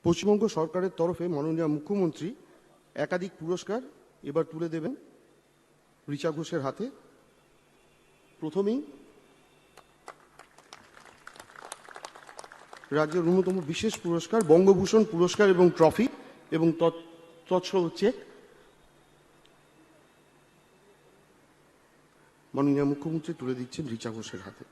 পশ্চিমবঙ্গ সরকারের তরফে মাননীয় মুখ্যমন্ত্রী একাধিক পুরস্কার এবার তুলে দেবেন রিচা ঘোষের হাতে। প্রথমেই রাজ্যের অন্যতম বিশেষ পুরস্কার বঙ্গভূষণ পুরস্কার এবং ট্রফি এবং তৎসহ চেক মাননীয় মুখ্যমন্ত্রী তুলে দিচ্ছেন রিচা ঘোষের হাতে।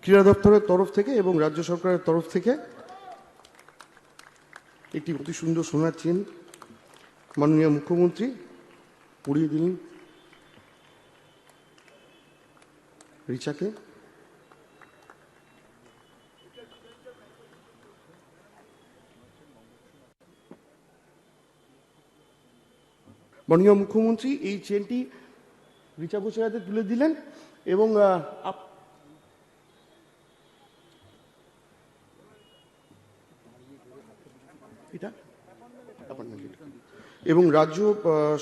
ক্রীড়া দপ্তরের তরফ থেকে এবং রাজ্য সরকারের তরফ থেকে একটি অতি সুন্দর সোনার চেন মাননীয় মুখ্যমন্ত্রী পরিয়ে দিলেন রিচাকে। মাননীয় মুখ্যমন্ত্রী এই চেনটি রিচা ঘোষের হাতে তুলে দিলেন এবং এবং রাজ্য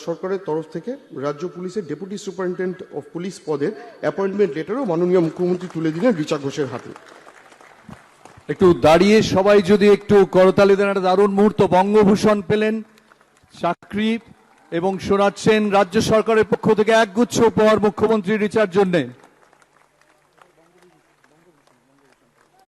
সরকারের তরফ থেকে রাজ্য পুলিশের ডেপুটি সুপারিনটেন্ডেন্ট অফ পুলিশ পদের অ্যাপয়েন্টমেন্ট লেটারও মাননীয় মুখ্যমন্ত্রী তুলে দিলেন রিচা ঘোষের হাতে। একটু দাঁড়িয়ে সবাই যদি একটু করতালি দেন, একটা দারুণ মুহূর্ত। বঙ্গভূষণ পেলেন, চাকরি এবং শোনাচ্ছেন রাজ্য সরকারের পক্ষ থেকে একগুচ্ছ উপহার মুখ্যমন্ত্রী রিচার জন্য।